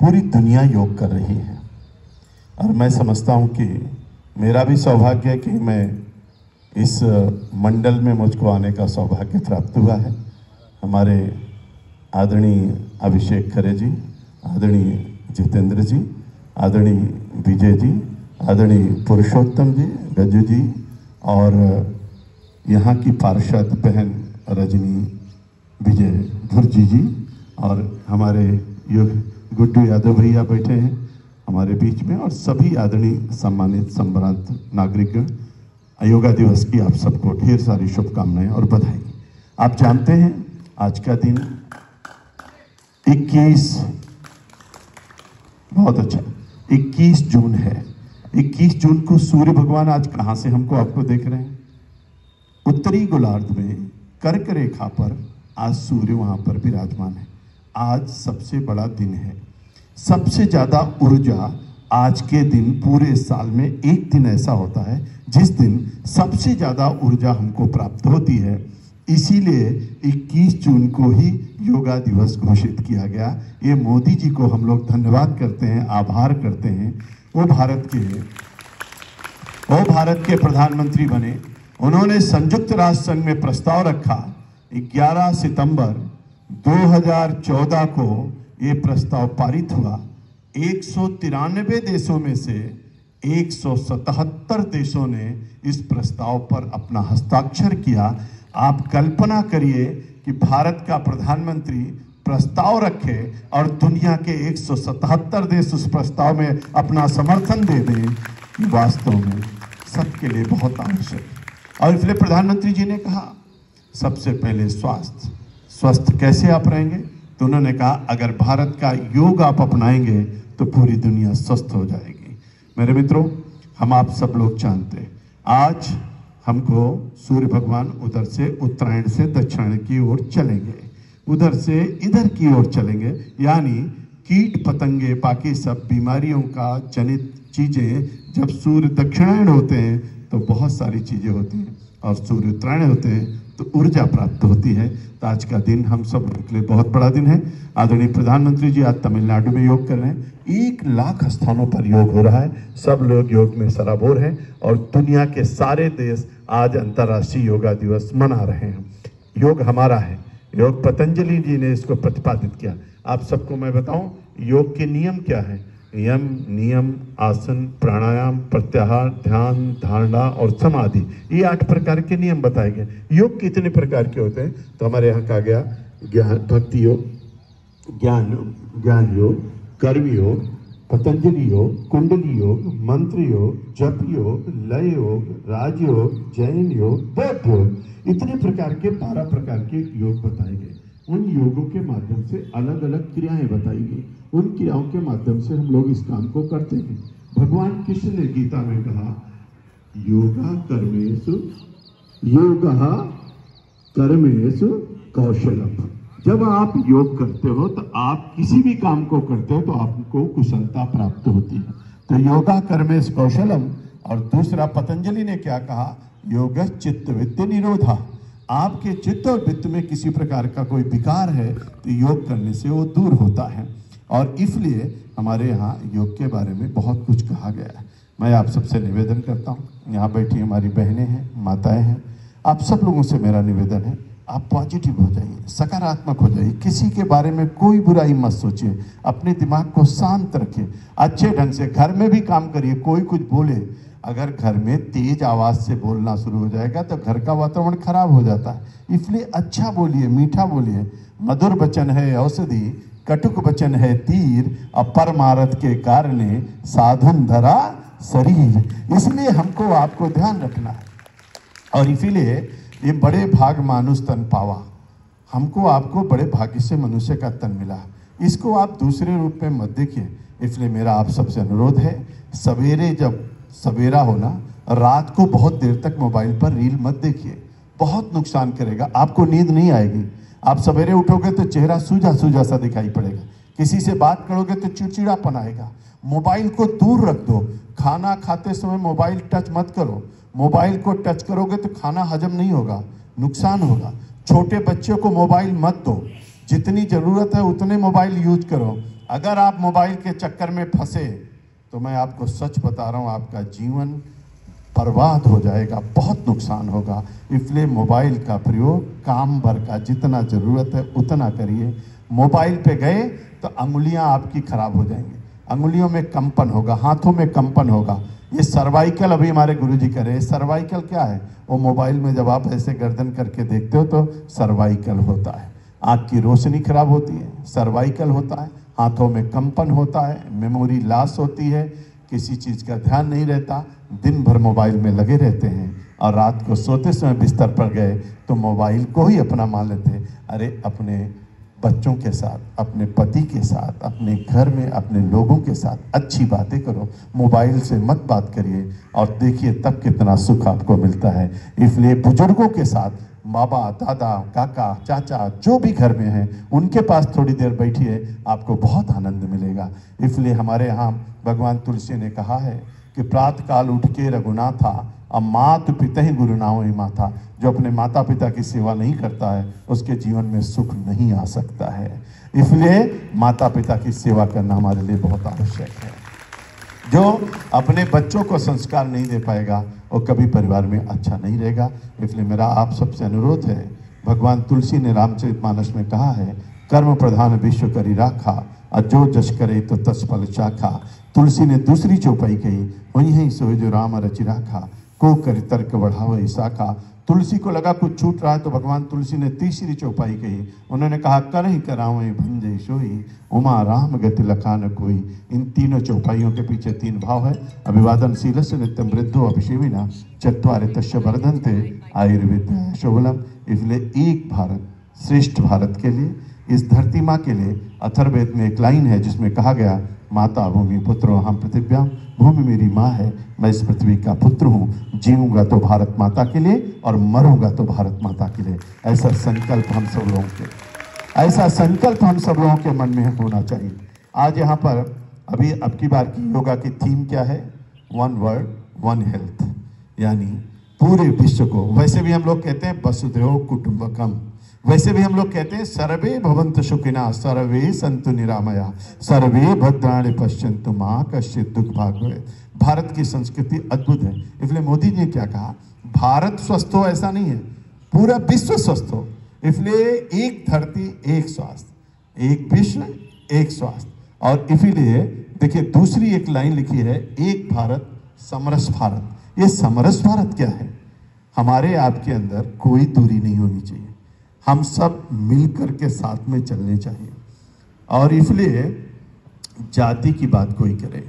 पूरी दुनिया योग कर रही है। और मैं समझता हूँ कि मेरा भी सौभाग्य है कि मैं इस मंडल में मुझको आने का सौभाग्य प्राप्त हुआ है। हमारे आदरणीय अभिषेक खरे जी, आदरणीय जितेंद्र जी, आदरणीय विजय जी, आदरणीय पुरुषोत्तम जी, गज्जू जी, और यहाँ की पार्षद बहन रजनी विजय भुर्जी जी, और हमारे गुड्डू यादव भैया बैठे हैं हमारे बीच में, और सभी आदरणीय सम्मानित संभ्रांत नागरिकगण, योगा दिवस की आप सबको ढेर सारी शुभकामनाएं और बधाई। आप जानते हैं आज का दिन 21 जून है। 21 जून को सूर्य भगवान आज कहां से हमको आपको देख रहे हैं? उत्तरी गोलार्ध में कर्क रेखा पर आज सूर्य वहां पर विराजमान है। आज सबसे बड़ा दिन है। सबसे ज्यादा ऊर्जा आज के दिन, पूरे साल में एक दिन ऐसा होता है जिस दिन सबसे ज्यादा ऊर्जा हमको प्राप्त होती है। इसीलिए 21 जून को ही योगा दिवस घोषित किया गया। ये मोदी जी को हम लोग धन्यवाद करते हैं, आभार करते हैं। वो भारत के प्रधानमंत्री बने। उन्होंने संयुक्त राष्ट्र संघ में प्रस्ताव रखा। 11 सितंबर 2014 को ये प्रस्ताव पारित हुआ। 193 देशों में से 177 देशों ने इस प्रस्ताव पर अपना हस्ताक्षर किया। आप कल्पना करिए कि भारत का प्रधानमंत्री प्रस्ताव रखे और दुनिया के 177 देश उस प्रस्ताव में अपना समर्थन दे दें, कि वास्तव में सबके लिए बहुत आवश्यक है। और इसलिए प्रधानमंत्री जी ने कहा सबसे पहले स्वास्थ्य, स्वस्थ कैसे आप रहेंगे? तो उन्होंने कहा अगर भारत का योग आप अपनाएंगे तो पूरी दुनिया स्वस्थ हो जाएगी। मेरे मित्रों, हम आप सब लोग जानते हैं आज हमको सूर्य भगवान उधर से उत्तरायण से दक्षिण की ओर चलेंगे, उधर से इधर की ओर चलेंगे, यानी कीट पतंगे बाकी सब बीमारियों का जनित चीजें जब सूर्य दक्षिणायन होते हैं तो बहुत सारी चीजें होती हैं, और सूर्य उत्तरायण होते हैं तो ऊर्जा प्राप्त होती है। तो आज का दिन हम सब के लिए बहुत बड़ा दिन है। आदरणीय प्रधानमंत्री जी आज तमिलनाडु में योग कर रहे हैं। 1 लाख स्थानों पर योग हो रहा है। सब लोग योग में सराबोर हैं और दुनिया के सारे देश आज अंतर्राष्ट्रीय योगा दिवस मना रहे हैं। योग हमारा है। योग पतंजलि जी ने इसको प्रतिपादित किया। आप सबको मैं बताऊं योग के नियम क्या है? यम, नियम, आसन, प्राणायाम, प्रत्याहार, ध्यान, धारणा और समाधि, ये 8 प्रकार के नियम बताए गए। योग कितने प्रकार के होते हैं? तो हमारे यहाँ कहा गया ज्ञान, भक्ति योग, ज्ञान योग, कर्म योग, पतंजलि योग, कुंडली योग, मंत्र योग, जप योग, लय योग, राजयोग, जैन योग, बौद्ध योग, इतने प्रकार के 12 प्रकार के योग बताए गए। उन योगों के माध्यम से अलग अलग क्रियाएं बताई गई। उन क्रियाओं के माध्यम से हम लोग इस काम को करते हैं। भगवान कृष्ण ने गीता में कहा योगा कर्मेषु कौशलम। जब आप योग करते हो तो आप किसी भी काम को करते हो तो आपको कुशलता प्राप्त होती है। तो योगा कर्मेश कौशलम। और दूसरा पतंजलि ने क्या कहा? योग चित्त वित्त निरोधा। आपके चित्त और वित्त में किसी प्रकार का कोई विकार है तो योग करने से वो दूर होता है। और इसलिए हमारे यहाँ योग के बारे में बहुत कुछ कहा गया है। मैं आप सबसे निवेदन करता हूँ, यहाँ बैठी हमारी बहनें हैं, माताएं हैं, आप सब लोगों से मेरा निवेदन है आप पॉजिटिव हो जाइए, सकारात्मक हो जाइए। किसी के बारे में कोई बुराई मत सोचिए, अपने दिमाग को शांत रखिए, अच्छे ढंग से घर में भी काम करिए। कोई कुछ बोले, अगर घर में तेज आवाज से बोलना शुरू हो जाएगा तो घर का वातावरण खराब हो जाता है। इसलिए अच्छा बोलिए, मीठा बोलिए। मधुर वचन है औषधि, कटुक वचन है तीर, अपरमारथ के कारणे साधुन धरा शरीर। इसलिए हमको आपको ध्यान रखना है। और इसीलिए ये बड़े भाग मानुष तन पावा, हमको आपको बड़े भाग्य से मनुष्य का तन मिला। इसको आप दूसरे रूप में मत देखिए। इसलिए मेरा आप सबसे अनुरोध है, सवेरे जब सवेरा होना, रात को बहुत देर तक मोबाइल पर रील मत देखिए, बहुत नुकसान करेगा, आपको नींद नहीं आएगी। आप सवेरे उठोगे तो चेहरा सूजा सूजा सा दिखाई पड़ेगा, किसी से बात करोगे तो चिड़चिड़ापन आएगा। मोबाइल को दूर रख दो। खाना खाते समय मोबाइल टच मत करो। मोबाइल को टच करोगे तो खाना हजम नहीं होगा, नुकसान होगा। छोटे बच्चों को मोबाइल मत दो, जितनी जरूरत है उतने मोबाइल यूज करो। अगर आप मोबाइल के चक्कर में फंसे तो मैं आपको सच बता रहा हूँ, आपका जीवन बर्बाद हो जाएगा, बहुत नुकसान होगा। इसलिए मोबाइल का प्रयोग काम भर का, जितना ज़रूरत है उतना करिए। मोबाइल पे गए तो अंगुलियां आपकी खराब हो जाएंगी, अंगुलियों में कंपन होगा, हाथों में कंपन होगा। ये सर्वाइकल अभी हमारे गुरुजी कह रहे हैं। सर्वाइकल क्या है? वो मोबाइल में जब आप ऐसे गर्दन करके देखते हो तो सर्वाइकल होता है। आँख की रोशनी खराब होती है, सर्वाइकल होता है। हाथों में कंपन होता है, मेमोरी लॉस होती है, किसी चीज़ का ध्यान नहीं रहता, दिन भर मोबाइल में लगे रहते हैं और रात को सोते समय बिस्तर पर गए तो मोबाइल को ही अपना मान लेते हैं। अरे अपने बच्चों के साथ, अपने पति के साथ, अपने घर में अपने लोगों के साथ अच्छी बातें करो, मोबाइल से मत बात करिए और देखिए तब कितना सुख आपको मिलता है। इसलिए बुजुर्गों के साथ, बाबा, दादा, काका, चाचा जो भी घर में हैं उनके पास थोड़ी देर बैठिए, आपको बहुत आनंद मिलेगा। इसलिए हमारे यहाँ भगवान तुलसी ने कहा है कि प्रातः काल उठ के रघुनाथा, अब मात पिता ही गुरु नाम ही माता। जो अपने माता पिता की सेवा नहीं करता है उसके जीवन में सुख नहीं आ सकता है। इसलिए माता पिता की सेवा करना हमारे लिए बहुत आवश्यक है। जो अपने बच्चों को संस्कार नहीं दे पाएगा वो कभी परिवार में अच्छा नहीं रहेगा। इसलिए मेरा आप सबसे अनुरोध है, भगवान तुलसी ने रामचरितमानस में कहा है, कर्म प्रधान विश्व करी राखा, और जो जश करे तो तस फल चाखा। तुलसी ने दूसरी चौपाई कही, वही है सोए जो राम रचि राखा, को करि तर्क बढ़ावे शाखा। तुलसी को लगा कुछ छूट रहा है तो भगवान तुलसी ने तीसरी चौपाई कही। उन्होंने कहा, कर ही करावे भंजे सोई, उमा राम गति लखान कोई। इन तीनों चौपाइयों के पीछे तीन भाव है। अभिवादन शीलस्य नित्यम वृद्धो अभिषेविना, चत्वारे तस्य वर्धन्ते आयुर्वेद शोभलम। इसलिए एक भारत श्रेष्ठ भारत के लिए, इस धरती माँ के लिए अथर्ववेद में एक लाइन है जिसमें कहा गया, माता भूमि पुत्रो हम पृथिव्याम, भूमि मेरी माँ है, मैं इस पृथ्वी का पुत्र हूँ। जीऊँगा तो भारत माता के लिए और मरूंगा तो भारत माता के लिए। ऐसा संकल्प हम सब लोगों के मन में होना चाहिए। आज यहाँ पर अब की बार की योगा की थीम क्या है? वन वर्ल्ड वन हेल्थ, यानी पूरे विश्व को। वैसे भी हम लोग कहते हैं वसुधैव कुटुंबकम, वैसे भी हम लोग कहते हैं सर्वे भवन्तु सुखिनः सर्वे सन्तु निरामया सर्वे भद्राणि पश्यन्तु मा कश्चित् दुःख भाग् भवेत्। भारत की संस्कृति अद्भुत है। इसलिए मोदी जी ने क्या कहा, भारत स्वस्थ हो ऐसा नहीं है, पूरा विश्व स्वस्थ हो। इसलिए एक धरती एक स्वास्थ्य, एक विश्व एक स्वास्थ्य। और इसीलिए देखिए दूसरी एक लाइन लिखी है, एक भारत समरस भारत। ये समरस भारत क्या है? हमारे आपके अंदर कोई दूरी नहीं होनी चाहिए, हम सब मिलकर के साथ में चलने चाहिए। और इसलिए जाति की बात कोई करे,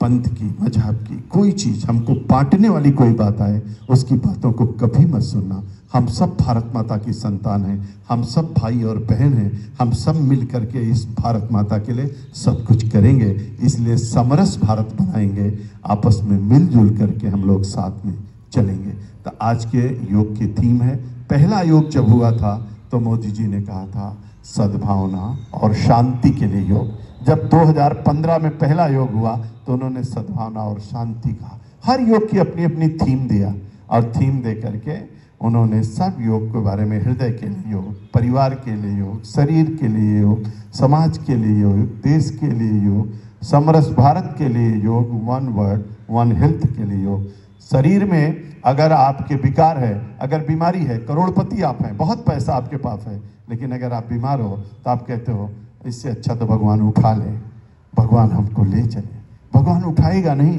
पंथ की, मजहब की, कोई चीज़ हमको बांटने वाली कोई बात आए उसकी बातों को कभी मत सुनना। हम सब भारत माता की संतान हैं, हम सब भाई और बहन हैं, हम सब मिल करके इस भारत माता के लिए सब कुछ करेंगे। इसलिए समरस भारत बनाएंगे, आपस में मिलजुल करके हम लोग साथ में चलेंगे। तो आज के योग की थीम है, पहला योग जब हुआ था तो मोदी जी ने कहा था सद्भावना और शांति के लिए योग। जब 2015 में पहला योग हुआ तो उन्होंने सद्भावना और शांति कहा। हर योग की अपनी अपनी थीम दिया और थीम दे करके उन्होंने सब योग के बारे में, हृदय के लिए योग, परिवार के लिए योग, शरीर के लिए योग, समाज के लिए योग, देश के लिए योग, समरस भारत के लिए योग, वन वर्ल्ड वन हेल्थ के लिए योग। शरीर में अगर आपके विकार है, अगर बीमारी है, करोड़पति आप हैं, बहुत पैसा आपके पास है, लेकिन अगर आप बीमार हो तो आप कहते हो इससे अच्छा तो भगवान उठा ले, भगवान हमको ले चले। भगवान उठाएगा नहीं,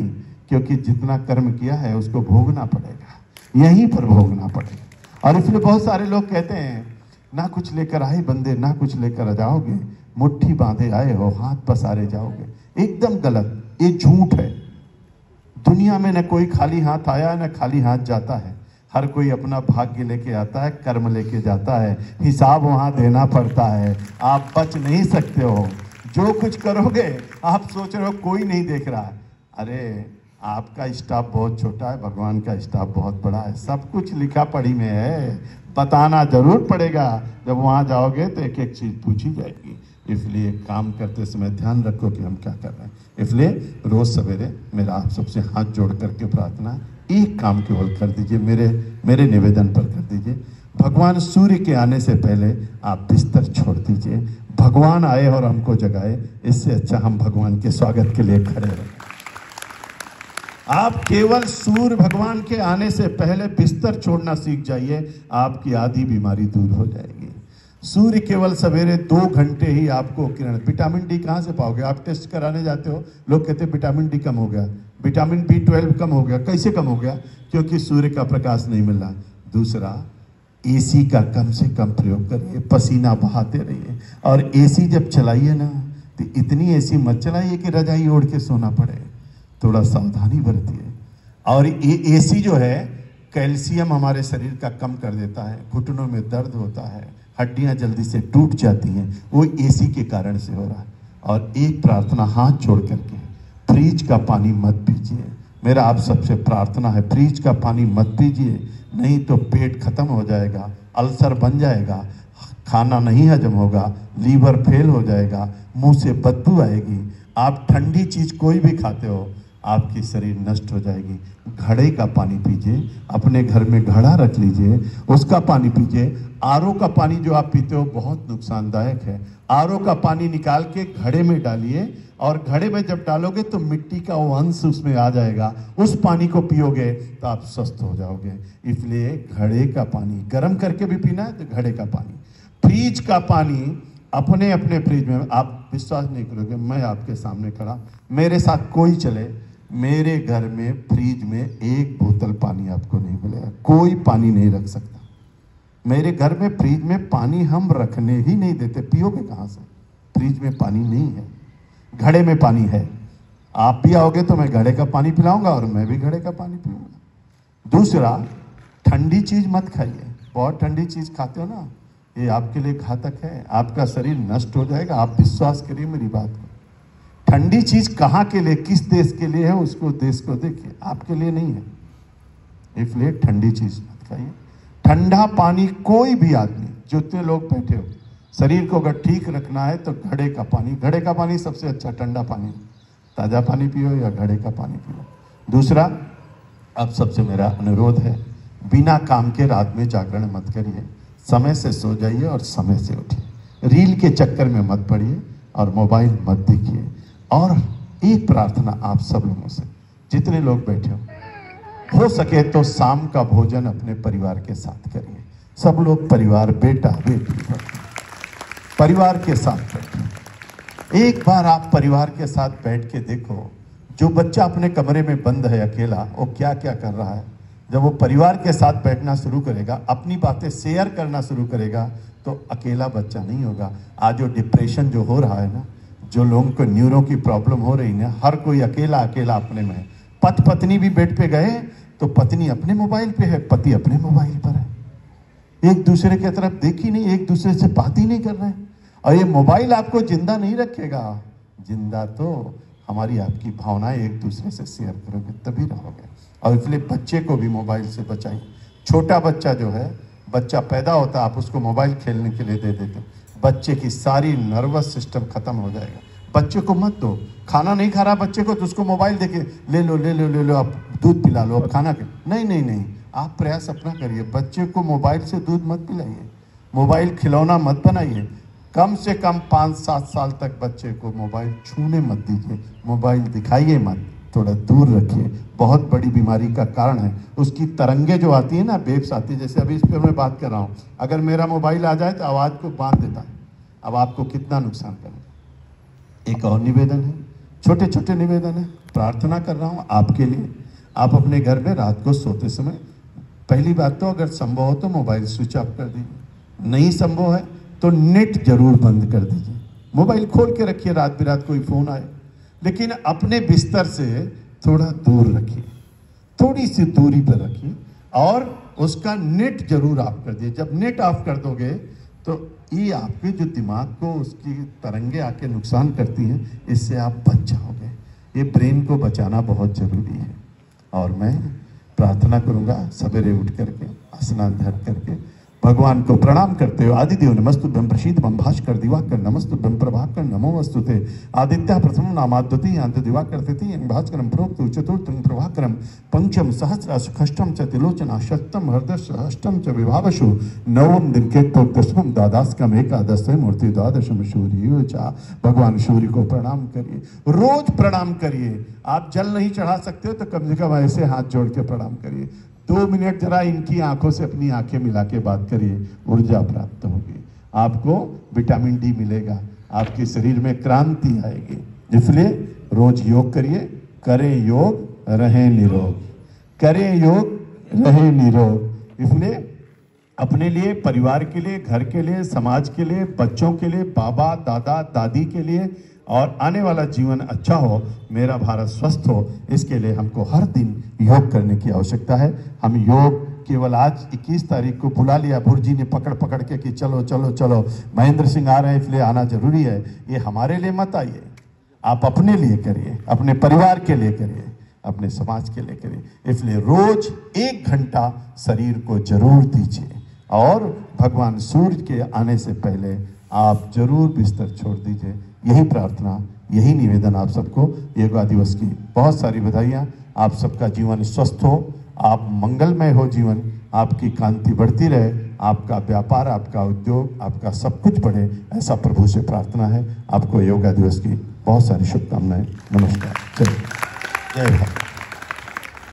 क्योंकि जितना कर्म किया है उसको भोगना पड़ेगा, यहीं पर भोगना पड़ेगा। और इसलिए बहुत सारे लोग कहते हैं ना कुछ लेकर आए बंदे, ना कुछ लेकर जाओगे, मुट्ठी बांधे आए हो हाथ पसारे जाओगे। एकदम गलत, ये झूठ है। दुनिया में न कोई खाली हाथ आया न खाली हाथ जाता है, हर कोई अपना भाग्य लेके आता है, कर्म लेके जाता है, हिसाब वहाँ देना पड़ता है। आप बच नहीं सकते हो, जो कुछ करोगे आप सोच रहे हो कोई नहीं देख रहा है। अरे आपका स्टाफ बहुत छोटा है, भगवान का स्टाफ बहुत बड़ा है, सब कुछ लिखा पढ़ी में है, बताना जरूर पड़ेगा। जब वहाँ जाओगे तो एक एक चीज़ पूछी जाएगी। इसलिए काम करते समय ध्यान रखो कि हम क्या कर रहे हैं। इसलिए रोज़ सवेरे मेरा आप सबसे हाथ जोड़ करके प्रार्थना, एक काम केवल कर दीजिए, मेरे निवेदन पर कर दीजिए। भगवान सूर्य के आने से पहले आप बिस्तर छोड़ दीजिए, भगवान आए और हमको जगाए, इससे अच्छा हम भगवान के स्वागत के लिए खड़े रहे। आप केवल सूर्य भगवान के आने से पहले बिस्तर छोड़ना सीख जाइए, आपकी आधी बीमारी दूर हो जाएगी। सूर्य केवल सवेरे 2 घंटे ही आपको किरण, विटामिन डी कहाँ से पाओगे? आप टेस्ट कराने जाते हो, लोग कहते हैं विटामिन डी कम हो गया, विटामिन B12 कम हो गया। कैसे कम हो गया? क्योंकि सूर्य का प्रकाश नहीं मिल रहा। दूसरा, एसी का कम से कम प्रयोग करिए, पसीना बहाते रहिए। और एसी जब चलाइए ना, तो इतनी एसी मत चलाइए कि रजाई ओढ़ के सोना पड़े, थोड़ा सावधानी बरतिए। और ये एसी जो है कैल्शियम हमारे शरीर का कम कर देता है, घुटनों में दर्द होता है, हड्डियां जल्दी से टूट जाती हैं, वो एसी के कारण से हो रहा है। और एक प्रार्थना हाथ जोड़ करके, फ्रिज का पानी मत पीजिए। मेरा आप सबसे प्रार्थना है, फ्रिज का पानी मत पीजिए, नहीं तो पेट खत्म हो जाएगा, अल्सर बन जाएगा, खाना नहीं हजम होगा, लीवर फेल हो जाएगा, मुंह से बदबू आएगी। आप ठंडी चीज कोई भी खाते हो, आपकी शरीर नष्ट हो जाएगी। घड़े का पानी पीजिए, अपने घर में घड़ा रख लीजिए, उसका पानी पीजिए। आरओ का पानी जो आप पीते हो बहुत नुकसानदायक है। आरओ का पानी निकाल के घड़े में डालिए, और घड़े में जब डालोगे तो मिट्टी का वो अंश उसमें आ जाएगा, उस पानी को पियोगे तो आप स्वस्थ हो जाओगे। इसलिए घड़े का पानी गर्म करके भी पीना है तो घड़े का पानी। फ्रिज का पानी अपने अपने फ्रिज में, आप विश्वास नहीं करोगे, मैं आपके सामने खड़ा, मेरे साथ कोई चले, मेरे घर में फ्रिज में 1 बोतल पानी आपको नहीं मिलेगा, कोई पानी नहीं रख सकता। मेरे घर में फ्रिज में पानी हम रखने ही नहीं देते, पियोगे कहाँ से? फ्रिज में पानी नहीं है, घड़े में पानी है। आप भी आओगे तो मैं घड़े का पानी पिलाऊंगा और मैं भी घड़े का पानी पीऊंगा। दूसरा, ठंडी चीज मत खाइए, बहुत ठंडी चीज खाते हो ना, ये आपके लिए घातक है, आपका शरीर नष्ट हो जाएगा। आप विश्वास करिए मेरी बात को। ठंडी चीज कहाँ के लिए, किस देश के लिए है, उसको देश को देखिए, आपके लिए नहीं है। इसलिए ठंडी चीज मत खाइए। ठंडा पानी, कोई भी आदमी, जितने लोग बैठे हो, शरीर को अगर ठीक रखना है तो घड़े का पानी, घड़े का पानी सबसे अच्छा ठंडा पानी। ताज़ा पानी पियो या घड़े का पानी पियो। दूसरा, अब सबसे मेरा अनुरोध है, बिना काम के रात में जागरण मत करिए, समय से सो जाइए और समय से उठिए। रील के चक्कर में मत पड़िए और मोबाइल मत देखिए। और एक प्रार्थना आप सब लोगों से, जितने लोग बैठे हो सके तो शाम का भोजन अपने परिवार के साथ करिए। सब लोग परिवार, बेटा बेटी, परिवार के साथ बैठे। एक बार आप परिवार के साथ बैठ के देखो, जो बच्चा अपने कमरे में बंद है अकेला, वो क्या क्या कर रहा है। जब वो परिवार के साथ बैठना शुरू करेगा, अपनी बातें शेयर करना शुरू करेगा, तो अकेला बच्चा नहीं होगा। आज जो डिप्रेशन जो हो रहा है ना, जो लोगों को न्यूरो की प्रॉब्लम हो रही है, हर कोई अकेला अकेला अपने में है। पति पत्नी भी बेड पे गए तो पत्नी अपने मोबाइल पे है, पति अपने मोबाइल पर है, एक दूसरे की तरफ देख ही नहीं, एक दूसरे से बात ही नहीं कर रहे हैं। और ये मोबाइल आपको जिंदा नहीं रखेगा, जिंदा तो हमारी आपकी भावनाएं एक दूसरे से शेयर करोगे तभी रहोगे। और इसलिए बच्चे को भी मोबाइल से बचाइए। छोटा बच्चा जो है, बच्चा पैदा होता है, आप उसको मोबाइल खेलने के लिए दे देते, बच्चे की सारी नर्वस सिस्टम खत्म हो जाएगा। बच्चे को मत दो, खाना नहीं खा रहा बच्चे को तो उसको मोबाइल देके ले लो ले लो ले लो, आप दूध पिला लो, अब खाना के नहीं नहीं नहीं, आप प्रयास अपना करिए, बच्चे को मोबाइल से दूध मत पिलाइए, मोबाइल खिलौना मत बनाइए। कम से कम 5-7 साल तक बच्चे को मोबाइल छूने मत दीजिए, मोबाइल दिखाइए मत, थोड़ा दूर रखिए। बहुत बड़ी बीमारी का कारण है। उसकी तरंगे जो आती है ना, वेव्स आती है, जैसे अभी इस पर मैं बात कर रहा हूँ, अगर मेरा मोबाइल आ जाए तो आवाज़ को बांध देता है। अब आपको कितना नुकसान करेगा। एक और निवेदन है, छोटे छोटे निवेदन है, प्रार्थना कर रहा हूँ आपके लिए। आप अपने घर में रात को सोते समय, पहली बात तो अगर संभव हो तो मोबाइल स्विच ऑफ कर दीजिए, नहीं संभव है तो नेट जरूर बंद कर दीजिए। मोबाइल खोल के रखिए, रात बिरात कोई फ़ोन आए, लेकिन अपने बिस्तर से थोड़ा दूर रखिए, थोड़ी सी दूरी पर रखिए, और उसका नेट जरूर ऑफ कर दिए। जब नेट ऑफ कर दोगे तो ये आपके जो दिमाग को उसकी तरंगे आके नुकसान करती हैं, इससे आप बच जाओगे। ये ब्रेन को बचाना बहुत ज़रूरी है। और मैं प्रार्थना करूँगा, सवेरे उठ करके स्नान धर करके भगवान को प्रणाम करते हो। आदिदेव नमस्तुभ्यं, प्रसीदमं भास्कर दिवाकर नमस्तुभ्यं, प्रभाकर नमो वस्तुते, आदित्य प्रथम नामाद्युति अंत दिवाकर तिथि भास्करम प्रोक्तु चतुर्थं प्रभाकरम पंचम सहस्रासु खष्टम च तिलोचना षष्टम हृदय अष्टम च विभावशु नवम दिन के तो दशमम द्वादशकम एकादश मूर्ति द्वादशम सूर्य चा। भगवान सूर्य को प्रणाम करिए, रोज प्रणाम करिए। आप जल नहीं चढ़ा सकते हो तो कम से कम ऐसे हाथ जोड़ के प्रणाम करिए। 2 मिनट जरा इनकी आंखों से अपनी आंखें मिला के बात करिए, ऊर्जा प्राप्त होगी, आपको विटामिन डी मिलेगा, आपके शरीर में क्रांति आएगी। इसलिए रोज योग करिए। करें योग रहें निरोग, करें योग रहें निरोग। इसलिए अपने लिए, परिवार के लिए, घर के लिए, समाज के लिए, बच्चों के लिए, बाबा दादा दादी के लिए, और आने वाला जीवन अच्छा हो, मेरा भारत स्वस्थ हो, इसके लिए हमको हर दिन योग करने की आवश्यकता है। हम योग केवल आज 21 तारीख को बुला लिया, भुर्जी ने पकड़ के कि चलो चलो चलो महेंद्र सिंह आ रहे हैं इसलिए आना जरूरी है, ये हमारे लिए मत आइए। आप अपने लिए करिए, अपने परिवार के लिए करिए, अपने समाज के लिए करिए। इसलिए रोज 1 घंटा शरीर को जरूर दीजिए, और भगवान सूर्य के आने से पहले आप जरूर बिस्तर छोड़ दीजिए। यही प्रार्थना, यही निवेदन आप सबको योगा दिवस की बहुत सारी बधाइयाँ। आप सबका जीवन स्वस्थ हो, आप मंगलमय हो जीवन, आपकी कांति बढ़ती रहे, आपका व्यापार, आपका उद्योग, आपका सब कुछ बढ़े, ऐसा प्रभु से प्रार्थना है। आपको योगा दिवस की बहुत सारी शुभकामनाएं। नमस्कार। जय भारत।